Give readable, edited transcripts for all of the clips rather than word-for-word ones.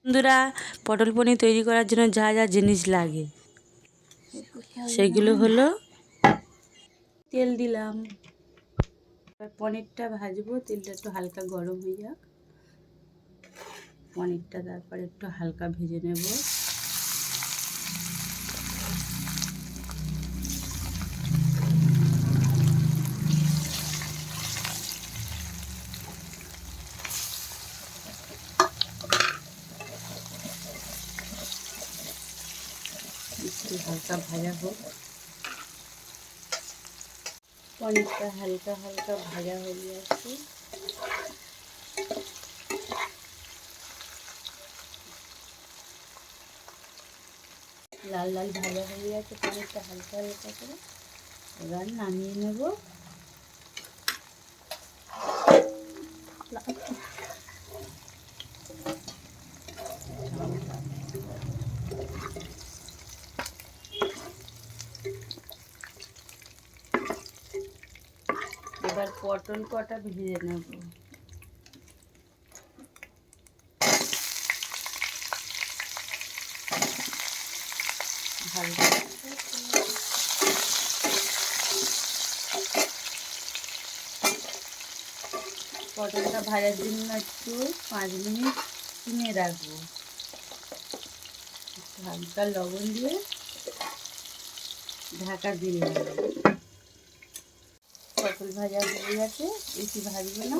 বন্ধুরা, পটল পনির তৈরি করার জন্য যা যা জিনিস লাগে সেগুলো হলো, তেল দিলাম, পনিরটা ভাজবো। তেলটা একটু হালকা গরম হয়ে যাক, পনিরটা তারপর একটু হালকা ভেজে নেব। একটু হালকা ভাজা হোক, পনিরটা হালকা হালকা ভাজা হয়ে যাচ্ছে। লাল লাল ভাজা হয়ে গেছে পনিরটা হালকা হালকা করে। এবার নামিয়ে নেব। এবার পটল কটা ভেজে নেব। ভালো পটলটা ভাজার জন্য একটু 5 মিনিট কিনে রাখবো। হালকা লবণ দিয়ে ঢাকা দিলাম। পটল ভাজা হয়ে গেছে, বেশি ভাজবো না,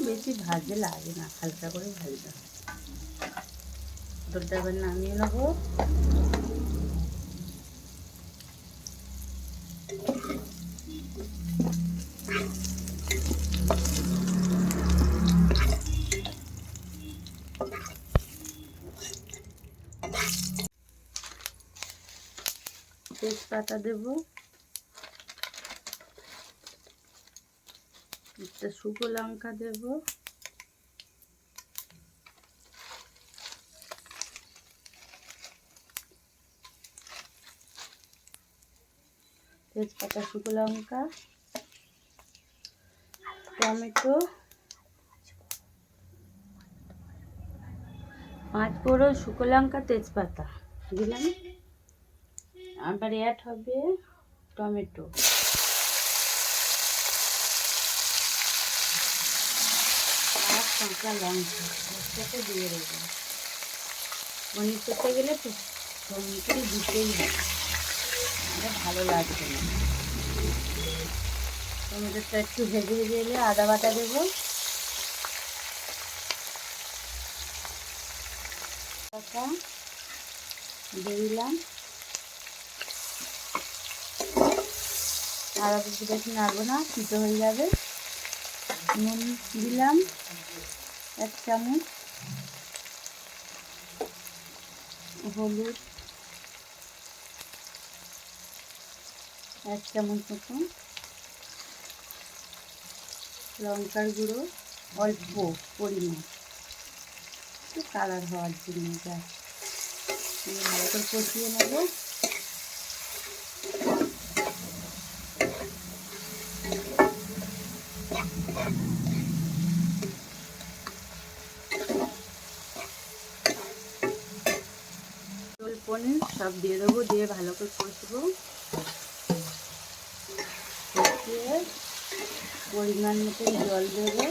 বেশি ভাজতে লাগে না, হালকা করে ভাজতে হবে। পটলটা এবার নামিয়ে নেবো। তেজপাতা দেব, একটা শুকনো লঙ্কা দেব, তেজপাতা, শুকনো লঙ্কা, টমেটো, 5 ফোড়ন, শুকনো লঙ্কা, তেজপাতা দিলাম। আবার অ্যাড হবে টমেটো, আর কাঁচা লঙ্কা একসাথে দিয়ে দেবো। পনির করতে গেলে টমেটো দিতেই হবে, ভালো লাগবে না। টমেটোটা একটু ভেজে ভেজে এলে আদা বাটা দেবো, দিয়ে দিলাম। আদা একটু বেশি নাড়বো না, তিতো হয়ে যাবে। নুন দিলাম 1 চামচ, হলুদ 1 চামচ মতন, লঙ্কার গুঁড়ো অল্প পরিমাণ, একটু কালার হওয়ার জন্য। ভালো করে কষিয়ে নেব। পনির সব দিয়ে দেবো, দিয়ে ভালো করে কষবো। কষিয়ে পরিমাণ মতন জল দেবো,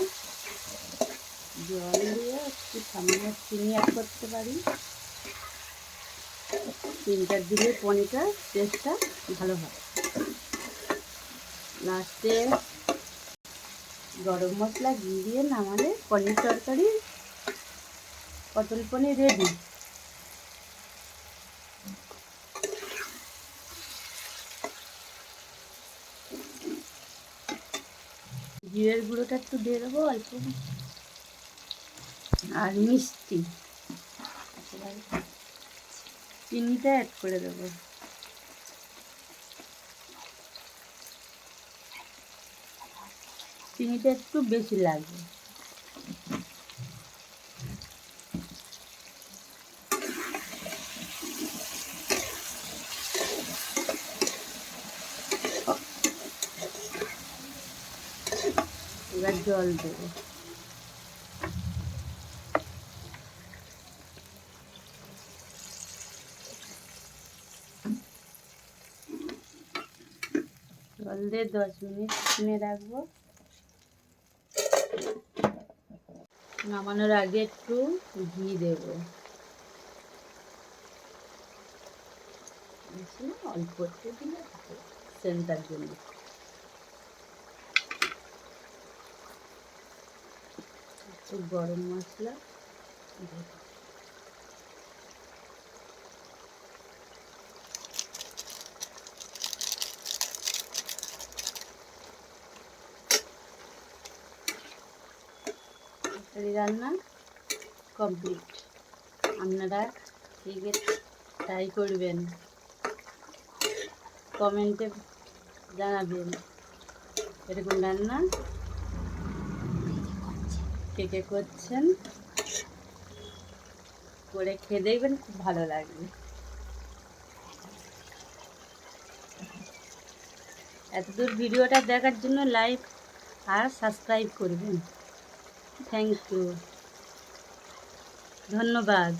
জল দিয়ে একটু সামান্য চিনি অ্যাড করতে পারি। চিনিটা দিলে পনিরটার টেস্টটা ভালো হয়। লাস্টে গরম মশলা দিয়ে নামালে পনির তরকারি, পটল পনির রেডি। জিরের গুঁড়োটা একটু দিয়ে দেবো অল্প, আর মিষ্টি, চিনিটা অ্যাড করে দেবো। চিনিটা একটু বেশি লাগবে। এবার জল দেবো। জল দিয়ে 10 মিনিট ফুটিয়ে রাখবো। নামানোর আগে একটু ঘি দেবো, বেশি না, অল্প একটু দিলে সেন্টার জন্য। একটু গরম মশলা দেবো। রান্না কমপ্লিট। আপনারা ঠিক ট্রাই করবেন, কমেন্টে জানাবেন এরকম রান্না কে কে করছেন, করে খেয়ে দেখবেন, খুব ভালো লাগবে। এতদূর ভিডিওটা দেখার জন্য লাইক আর সাবস্ক্রাইব করবেন। থ্যাংক ইউ, ধন্যবাদ।